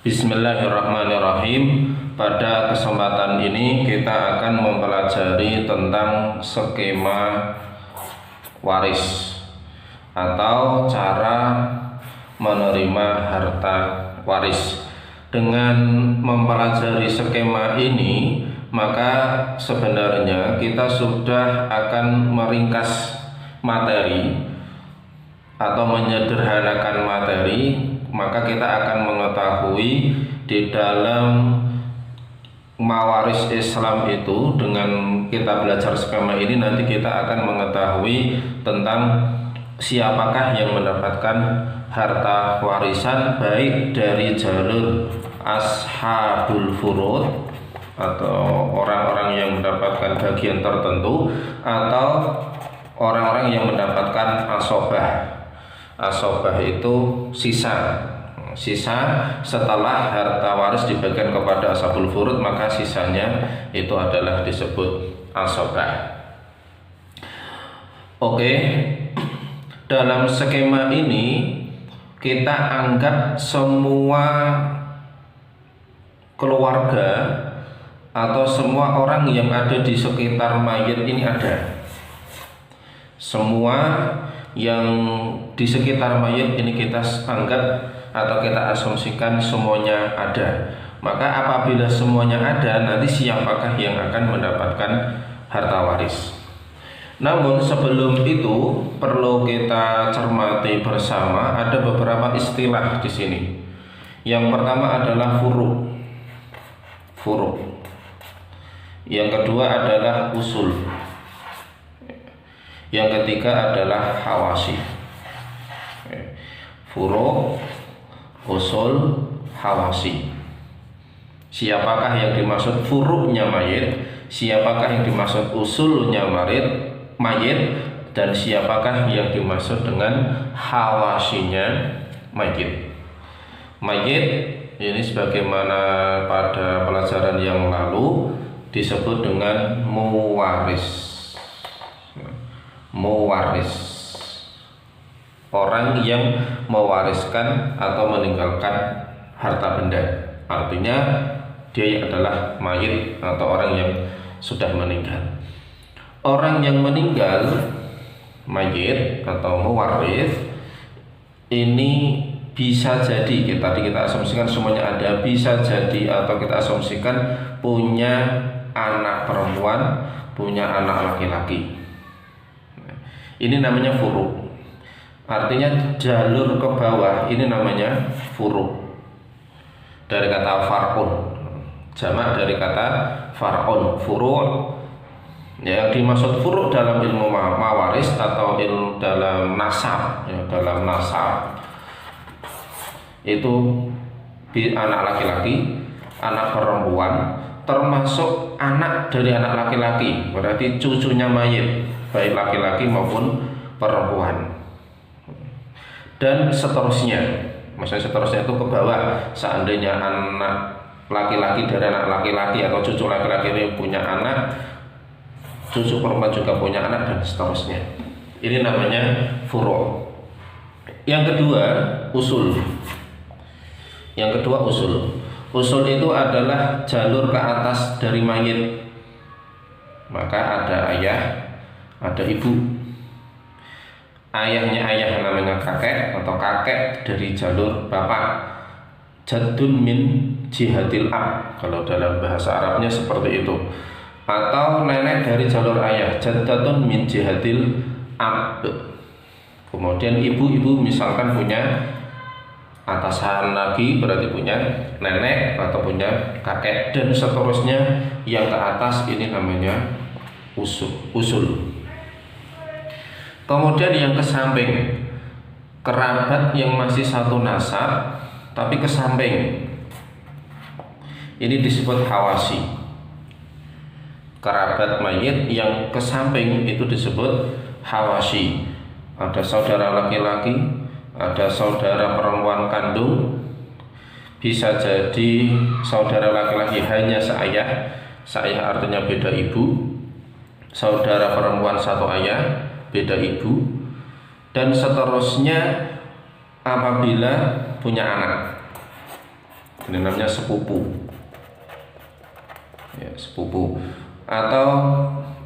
Bismillahirrahmanirrahim. Pada kesempatan ini kita akan mempelajari tentang skema waris atau cara menerima harta waris. Dengan mempelajari skema ini, maka sebenarnya kita sudah akan meringkas materi atau menyederhanakan materi. Maka kita akan mengetahui di dalam mawaris Islam itu, dengan kita belajar skema ini nanti kita akan mengetahui tentang siapakah yang mendapatkan harta warisan, baik dari jalur ashabul furud atau orang-orang yang mendapatkan bagian tertentu, atau orang-orang yang mendapatkan asobah. Asobah itu sisa setelah harta waris dibagikan kepada ashabul furud, maka sisanya itu adalah disebut asobah. Oke, dalam skema ini kita anggap semua keluarga atau semua orang yang ada di sekitar mayit ini ada. Semua yang di sekitar mayit ini kita anggap atau kita asumsikan semuanya ada. Maka apabila semuanya ada, nanti siapakah yang akan mendapatkan harta waris? Namun sebelum itu perlu kita cermati bersama, ada beberapa istilah di sini. Yang pertama adalah furu. Yang kedua adalah usul. Yang ketiga adalah hawasi. Furu', usul, hawasi. Siapakah yang dimaksud furu'nya mayit, siapakah yang dimaksud usulnya mayit, dan siapakah yang dimaksud dengan hawasinya mayit. Mayit ini sebagaimana pada pelajaran yang lalu disebut dengan muwaris. Orang yang mewariskan atau meninggalkan harta benda, artinya dia adalah mayit atau orang yang sudah meninggal. Orang yang meninggal, mayit atau mewaris, ini bisa jadi tadi kita asumsikan semuanya ada, bisa jadi atau kita asumsikan punya anak perempuan, punya anak laki-laki. Ini namanya furu'. Artinya jalur ke bawah, ini namanya furu'. Dari kata far'un, jamak dari kata far'un, furu'. Yang dimaksud furu' dalam ilmu mawaris atau ilmu dalam nasab, dalam nasab itu anak laki-laki, anak perempuan, termasuk anak dari anak laki-laki, berarti cucunya mayit, baik laki-laki maupun perempuan, dan seterusnya. Maksudnya seterusnya itu ke bawah. Seandainya anak laki-laki dari anak laki-laki atau cucu laki-laki ini punya anak, cucu perempuan juga punya anak, dan seterusnya. Ini namanya furu'. Yang kedua, usul. Usul itu adalah jalur ke atas dari mayit. Maka ada ayah, ada ibu. Ayahnya ayah namanya kakek, atau kakek dari jalur bapak. Jaddun min jihadil ab, kalau dalam bahasa Arabnya seperti itu. Atau nenek dari jalur ayah, jaddatun min jihadil ab. Kemudian ibu-ibu misalkan punya atasan lagi, berarti punya nenek atau punya kakek, dan seterusnya yang ke atas, ini namanya usul. Kemudian yang ke samping, kerabat yang masih satu nasab tapi ke samping, ini disebut hawasi. Kerabat mayit yang ke samping itu disebut hawasi. Ada saudara laki-laki, ada saudara perempuan kandung, bisa jadi saudara laki-laki hanya seayah artinya beda ibu, saudara perempuan satu ayah, beda ibu, dan seterusnya apabila punya anak. Ini namanya sepupu. Ya, sepupu. Atau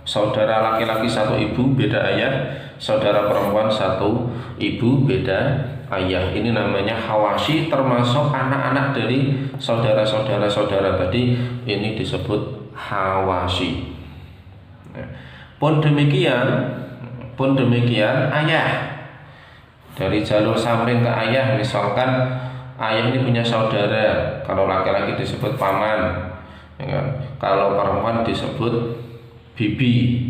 saudara laki-laki satu ibu beda ayah, saudara perempuan satu ibu beda ayah. Ini namanya hawashi, termasuk anak-anak dari saudara tadi, ini disebut hawashi. Pun demikian ayah, dari jalur samping ke ayah, misalkan ayah ini punya saudara, kalau laki-laki disebut paman, ya kan? Kalau perempuan disebut bibi,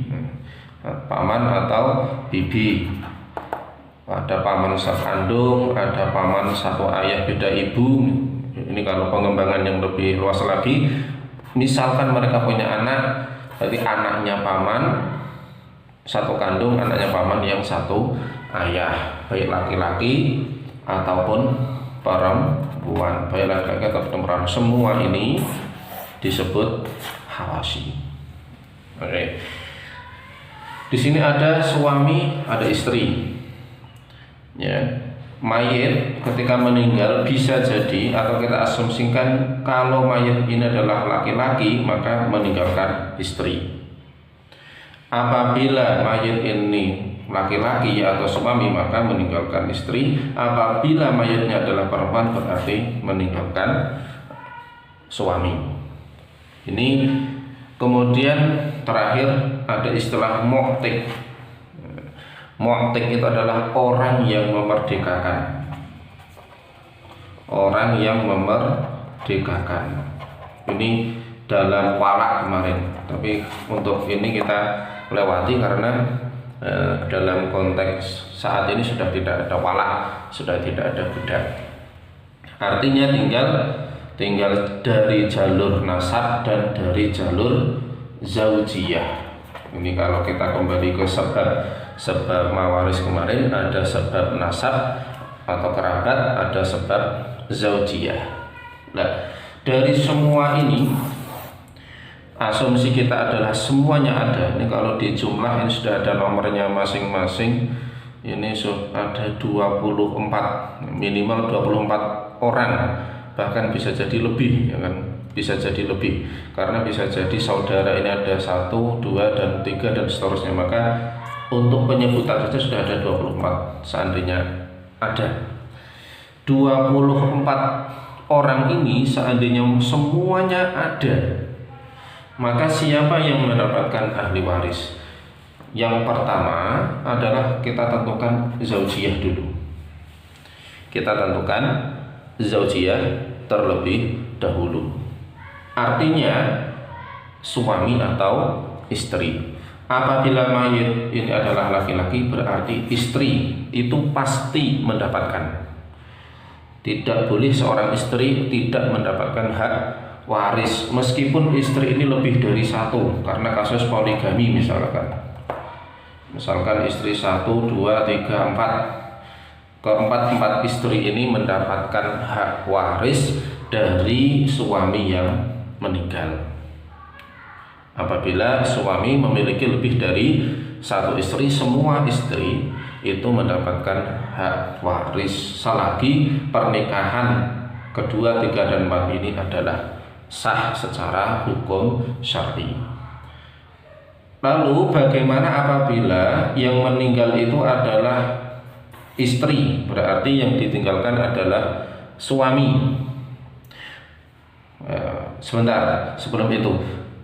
paman atau bibi. Ada paman sekandung, ada paman satu ayah beda ibu. Ini kalau pengembangan yang lebih luas lagi, misalkan mereka punya anak, jadi anaknya paman satu kandung, anaknya paman yang satu ayah, baik laki-laki ataupun perempuan, baik laki-laki atau perempuan, semua ini disebut hawashi. Oke. Di sini ada suami, ada istri. Ya, mayit ketika meninggal bisa jadi, atau kita asumsikan kalau mayit ini adalah laki-laki, maka meninggalkan istri. Apabila mayit ini laki-laki atau suami, maka meninggalkan istri. Apabila mayitnya adalah perempuan, berarti meninggalkan suami. Ini kemudian terakhir ada istilah mu'tik. Mu'tik itu adalah orang yang memerdekakan. Orang yang memerdekakan. Ini dalam walak kemarin, tapi untuk ini kita lewati karena dalam konteks saat ini sudah tidak ada walak, sudah tidak ada budak. Artinya tinggal dari jalur nasab dan dari jalur zaujiyah. Ini kalau kita kembali ke sebab mawaris kemarin, ada sebab nasab atau kerabat, ada sebab zaujiyah. Nah, dari semua ini asumsi kita adalah semuanya ada. Ini kalau di jumlah ini sudah ada nomornya masing-masing. Ini sudah ada 24, minimal 24 orang, bahkan bisa jadi lebih, ya kan? Bisa jadi lebih, karena bisa jadi saudara ini ada 1, 2, dan 3 dan seterusnya. Maka untuk penyebutan saja sudah ada 24. Seandainya ada 24 orang ini, seandainya semuanya ada, maka siapa yang mendapatkan ahli waris? Yang pertama adalah kita tentukan zaujiyah dulu. Kita tentukan zaujiyah terlebih dahulu. Artinya suami atau istri. Apabila mayit ini adalah laki-laki, berarti istri itu pasti mendapatkan. Tidak boleh seorang istri tidak mendapatkan hak waris, meskipun istri ini lebih dari satu, karena kasus poligami misalkan istri 1, 2, 3, 4, keempat istri ini mendapatkan hak waris dari suami yang meninggal. Apabila suami memiliki lebih dari satu istri, semua istri itu mendapatkan hak waris, selagi pernikahan kedua, 3, dan 4 ini adalah sah secara hukum syar'i. Lalu bagaimana apabila yang meninggal itu adalah istri? Berarti yang ditinggalkan adalah suami. Sebentar sebelum itu,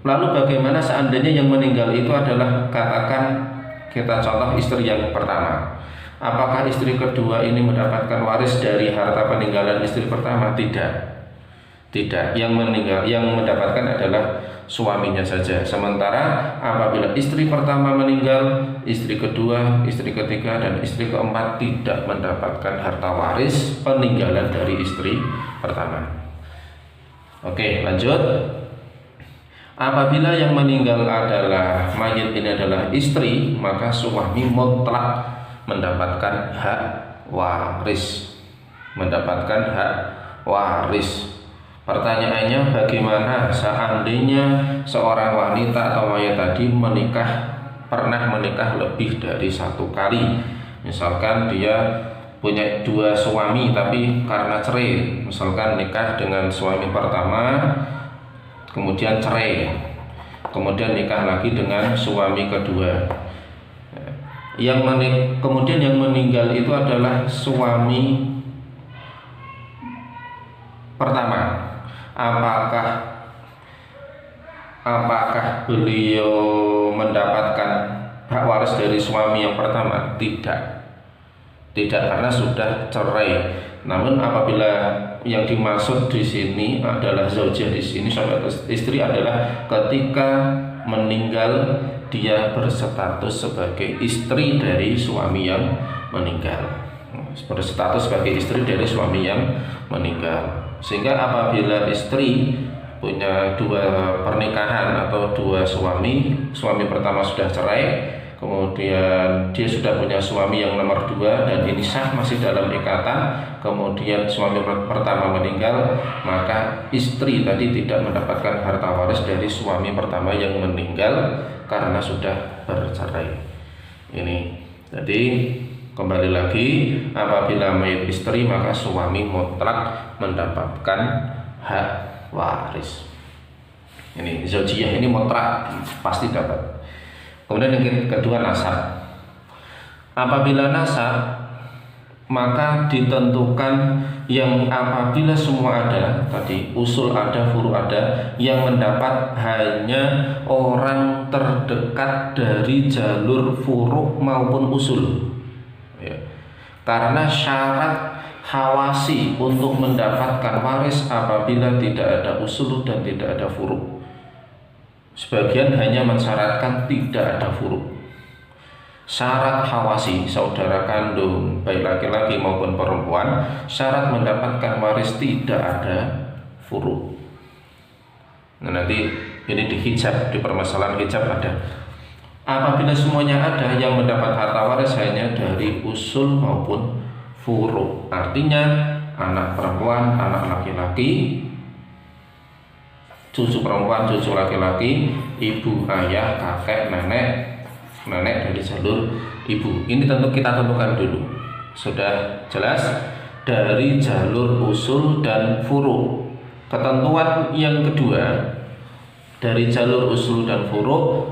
lalu bagaimana seandainya yang meninggal itu adalah, katakan kita contoh istri yang pertama, apakah istri kedua ini mendapatkan waris dari harta peninggalan istri pertama? Tidak. Yang mendapatkan adalah suaminya saja. Sementara apabila istri pertama meninggal, istri kedua, istri ketiga, dan istri keempat tidak mendapatkan harta waris peninggalan dari istri pertama. Oke, lanjut. Apabila yang meninggal adalah mayit ini adalah istri, maka suami mutlak mendapatkan hak waris. Pertanyaannya, bagaimana seandainya seorang wanita atau mayat tadi pernah menikah lebih dari satu kali? Misalkan dia punya dua suami tapi karena cerai, misalkan nikah dengan suami pertama kemudian cerai, kemudian nikah lagi dengan suami kedua, kemudian yang meninggal itu adalah suami pertama, apakah beliau mendapatkan hak waris dari suami yang pertama? Tidak, karena sudah cerai. Namun apabila yang dimaksud di sini adalah zaujah, di sini suami atau istri adalah ketika meninggal dia berstatus sebagai istri dari suami yang meninggal, berstatus sebagai istri dari suami yang meninggal. Sehingga apabila istri punya dua pernikahan atau dua suami pertama sudah cerai, kemudian dia sudah punya suami yang nomor dua dan ini sah masih dalam ikatan, kemudian suami pertama meninggal, maka istri tadi tidak mendapatkan harta waris dari suami pertama yang meninggal karena sudah bercerai. Ini jadi kembali lagi, apabila mayit istri maka suami mutlak mendapatkan hak waris. Ini zaujiyah ini mutlak pasti dapat. Kemudian yang kedua nasab. Apabila nasab maka ditentukan yang apabila semua ada tadi, usul ada, furu ada, yang mendapat hanya orang terdekat dari jalur furu maupun usul ya. Karena syarat hawasi untuk mendapatkan waris apabila tidak ada usul dan tidak ada furu. Sebagian hanya mensyaratkan tidak ada furu. Syarat hawasi, saudara kandung baik laki-laki maupun perempuan, syarat mendapatkan waris tidak ada furu. Nah, nanti ini di hijab, di permasalahan hijab ada. Apabila semuanya ada, yang mendapat harta waris hanya dari usul maupun furu. Artinya anak perempuan, anak laki-laki, cucu perempuan, cucu laki-laki, ibu, ayah, kakek, nenek dari jalur ibu. Ini tentu kita tentukan dulu. Sudah jelas dari jalur usul dan furu. Ketentuan yang kedua dari jalur usul dan furu,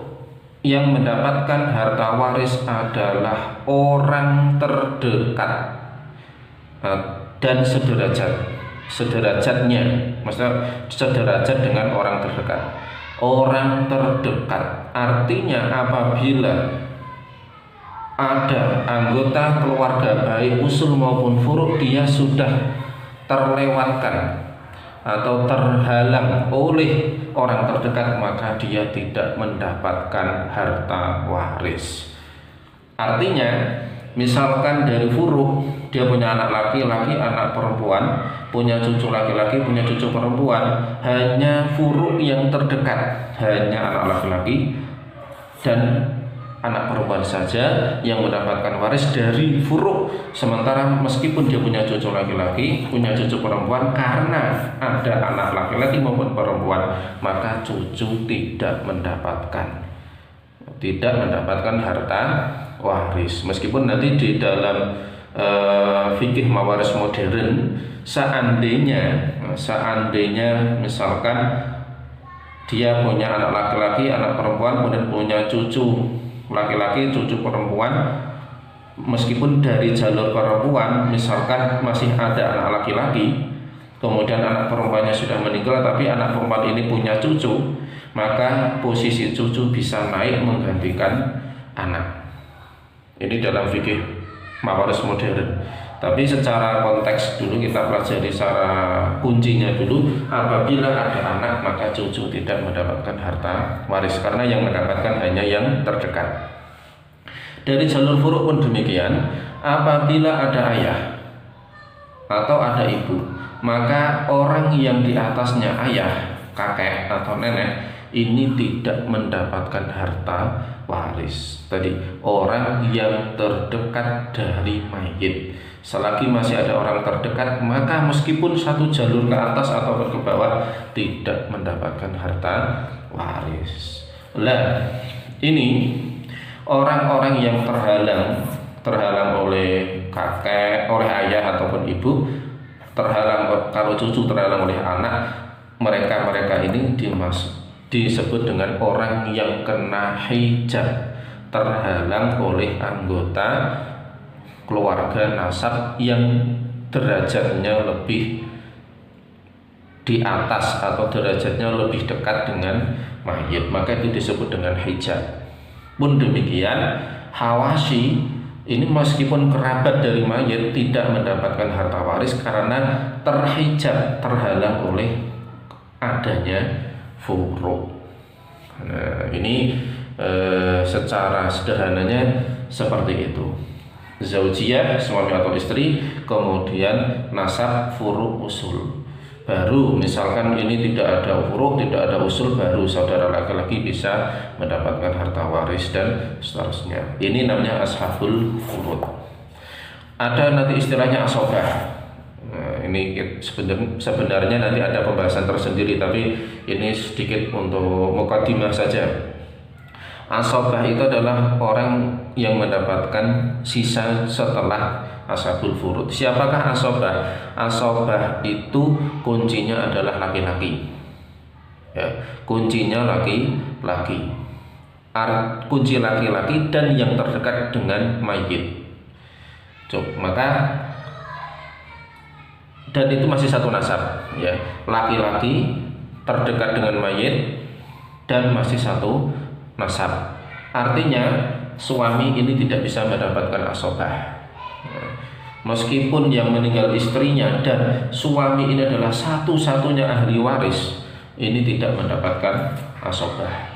yang mendapatkan harta waris adalah orang terdekat dan sederajatnya, maksudnya sederajat dengan orang terdekat. Orang terdekat artinya apabila ada anggota keluarga baik usul maupun furu dia sudah terlewatkan atau terhalang oleh orang terdekat, maka dia tidak mendapatkan harta waris. Artinya misalkan dari furu dia punya anak laki-laki, anak perempuan, punya cucu laki-laki, punya cucu perempuan, hanya furu yang terdekat, hanya anak laki-laki dan anak perempuan saja yang mendapatkan waris dari furu. Sementara meskipun dia punya cucu laki-laki, punya cucu perempuan, karena ada anak laki-laki maupun perempuan, maka cucu tidak mendapatkan harta waris. Meskipun nanti di dalam fikih mawaris modern, seandainya misalkan dia punya anak laki-laki, anak perempuan, kemudian punya cucu laki-laki, cucu perempuan, meskipun dari jalur perempuan misalkan masih ada anak laki-laki, kemudian anak perempuannya sudah meninggal tapi anak perempuan ini punya cucu, maka posisi cucu bisa naik menggantikan anak. Ini dalam fikih mawaris modern. Tapi secara konteks dulu kita pelajari secara kuncinya dulu, apabila ada anak maka cucu tidak mendapatkan harta waris karena yang mendapatkan hanya yang terdekat. Dari jalur furu pun demikian, apabila ada ayah atau ada ibu, maka orang yang di atasnya ayah, kakek atau nenek ini tidak mendapatkan harta waris. Tadi orang yang terdekat dari mayit. Selagi masih ada orang terdekat, maka meskipun satu jalur ke atas atau ke bawah tidak mendapatkan harta waris. Lah, ini orang-orang yang terhalang terhalang oleh kakek, oleh ayah ataupun ibu, terhalang kalau cucu terhalang oleh anak, mereka ini disebut dengan orang yang kena hijab, terhalang oleh anggota keluarga nasab yang derajatnya lebih di atas atau derajatnya lebih dekat dengan mayit, maka itu disebut dengan hijab. Pun demikian Hawashi ini meskipun kerabat dari mayit tidak mendapatkan harta waris karena terhijab, terhalang oleh adanya furu'. Nah, ini secara sederhananya seperti itu. Zaujiyah, suami atau istri, kemudian nasab, furu', usul. Baru misalkan ini tidak ada furu', tidak ada usul, baru saudara laki-laki bisa mendapatkan harta waris dan seterusnya. Ini namanya ashabul furud. Ada nanti istilahnya asobah. Nah, ini sebenarnya nanti ada pembahasan tersendiri, tapi ini sedikit untuk mukadimah saja. Asobah itu adalah orang yang mendapatkan sisa setelah ashabul furud. Siapakah asobah? Asobah itu kuncinya adalah laki-laki. Ya, kuncinya laki-laki. Kunci laki-laki dan yang terdekat dengan mayit. Maka dan itu masih satu nasab, ya. Laki-laki terdekat dengan mayit dan masih satu nasab. Artinya suami ini tidak bisa mendapatkan asobah. Meskipun yang meninggal istrinya dan suami ini adalah satu-satunya ahli waris, ini tidak mendapatkan asobah.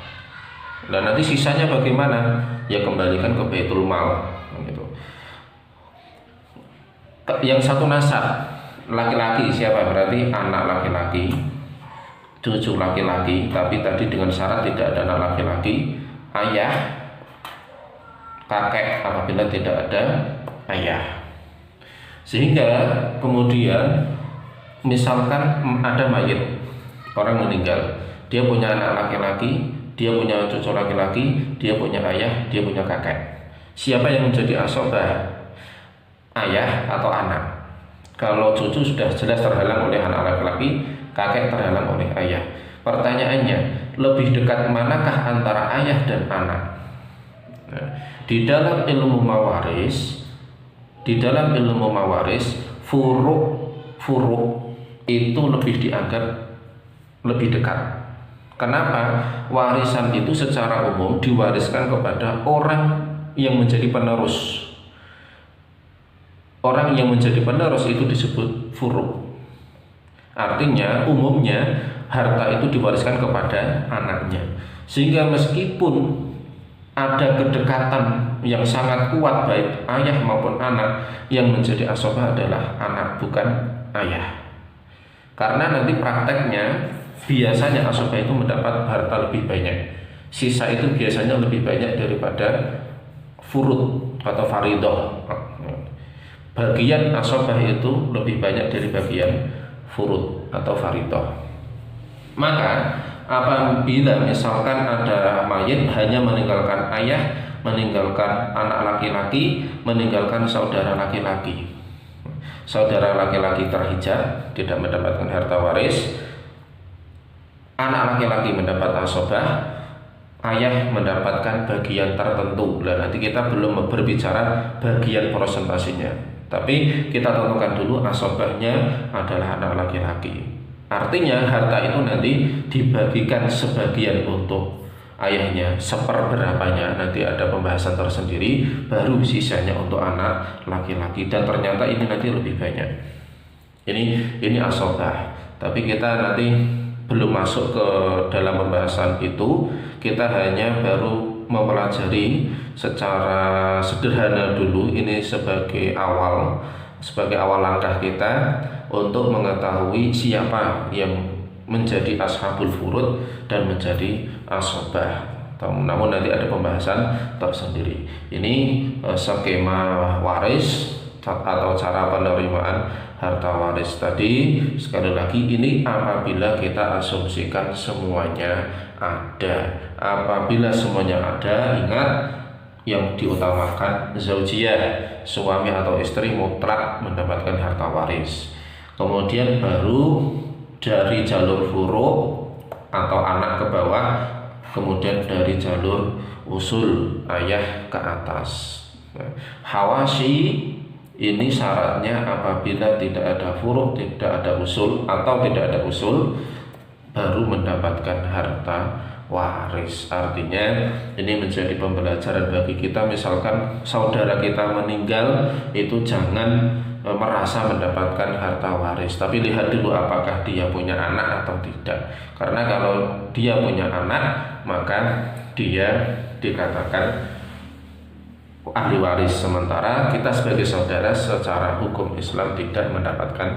Dan nanti sisanya bagaimana? Ya kembalikan ke Baitul Mal gitu. Yang satu nasab laki-laki siapa? Berarti anak laki-laki, cucu laki-laki, tapi tadi dengan syarat tidak ada anak laki-laki, ayah, kakek apabila tidak ada ayah. Sehingga kemudian misalkan ada mayit, orang meninggal, dia punya anak laki-laki, dia punya cucu laki-laki, dia punya ayah, dia punya kakek. Siapa yang menjadi asobah? Ayah atau anak? Kalau cucu sudah jelas terhalang oleh anak laki-laki, kakek terhalang oleh ayah. Pertanyaannya, lebih dekat manakah antara ayah dan anak? Nah, di dalam ilmu mawaris, furu' itu lebih dianggap lebih dekat. Kenapa? Warisan itu secara umum diwariskan kepada orang yang menjadi penerus. Orang yang menjadi penerus itu disebut furu'. Artinya umumnya harta itu diwariskan kepada anaknya. Sehingga meskipun ada kedekatan yang sangat kuat baik ayah maupun anak, yang menjadi asobah adalah anak bukan ayah. Karena nanti prakteknya biasanya asobah itu mendapat harta lebih banyak. Sisa itu biasanya lebih banyak daripada furud atau faridoh. Bagian asobah itu lebih banyak dari bagian furud atau faridoh. Maka apabila misalkan ada mayit hanya meninggalkan ayah, meninggalkan anak laki-laki, meninggalkan saudara laki-laki, saudara laki-laki terhijab tidak mendapatkan harta waris, anak laki-laki mendapat asobah, ayah mendapatkan bagian tertentu. Nah, nanti kita belum berbicara bagian prosentasinya, tapi kita tentukan dulu asobahnya adalah anak laki-laki. Artinya harta itu nanti dibagikan sebagian untuk ayahnya, seperberapanya nanti ada pembahasan tersendiri, baru sisanya untuk anak laki-laki. Dan ternyata ini nanti lebih banyak. Ini asobah. Tapi kita nanti belum masuk ke dalam pembahasan itu. Kita hanya baru mempelajari secara sederhana dulu. Ini sebagai awal langkah kita untuk mengetahui siapa yang menjadi ashabul furud dan menjadi asobah. Namun nanti ada pembahasan tersendiri. Ini skema waris atau cara penerimaan harta waris tadi. Sekali lagi, ini apabila kita asumsikan semuanya ada. Apabila semuanya ada, ingat yang diutamakan zaujiyah, suami atau istri mutlak mendapatkan harta waris. Kemudian baru dari jalur furu' atau anak ke bawah, kemudian dari jalur usul ayah ke atas. Hawashi ini syaratnya apabila tidak ada furu', tidak ada usul atau tidak ada usul, baru mendapatkan harta waris. Artinya ini menjadi pembelajaran bagi kita. Misalkan saudara kita meninggal, itu jangan merasa mendapatkan harta waris, tapi lihat dulu apakah dia punya anak atau tidak. Karena kalau dia punya anak, maka dia dikatakan ahli waris, sementara kita sebagai saudara secara hukum Islam tidak mendapatkan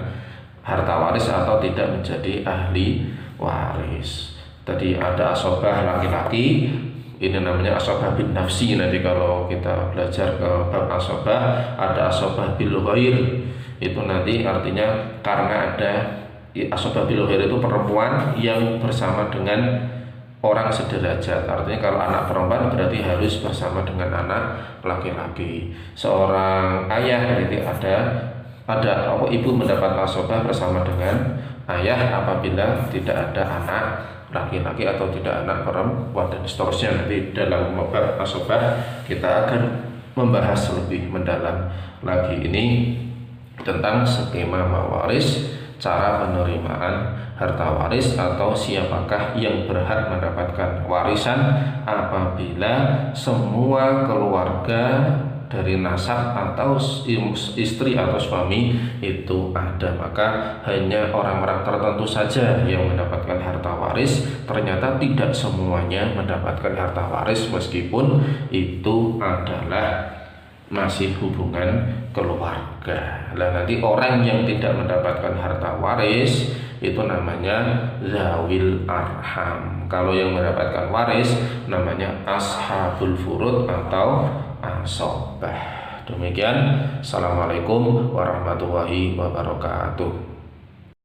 harta waris atau tidak menjadi ahli waris. Tadi ada asobah laki-laki, ini namanya asobah bin nafsi. Nanti kalau kita belajar ke bab asobah, ada asobah bil ghair. Itu nanti artinya karena ada asobah bil ghair itu perempuan yang bersama dengan orang sederajat. Artinya kalau anak perempuan berarti harus bersama dengan anak laki-laki. Seorang ayah berarti ada ibu mendapat asobah bersama dengan ayah apabila tidak ada anak laki-laki atau tidak anak perempuan, dan seterusnya. Nanti dalam bab asobah kita akan membahas lebih mendalam lagi ini tentang skema mawaris, cara penerimaan harta waris atau siapakah yang berhak mendapatkan warisan apabila semua keluarga dari nasab atau istri atau suami itu ada, maka hanya orang-orang tertentu saja yang mendapatkan harta waris. Ternyata tidak semuanya mendapatkan harta waris meskipun itu adalah masih hubungan keluarga. Nah, nanti orang yang tidak mendapatkan harta waris itu namanya zawil arham. Kalau yang mendapatkan waris namanya ashabul furud atau asobah. Demikian. Assalamualaikum warahmatullahi wabarakatuh.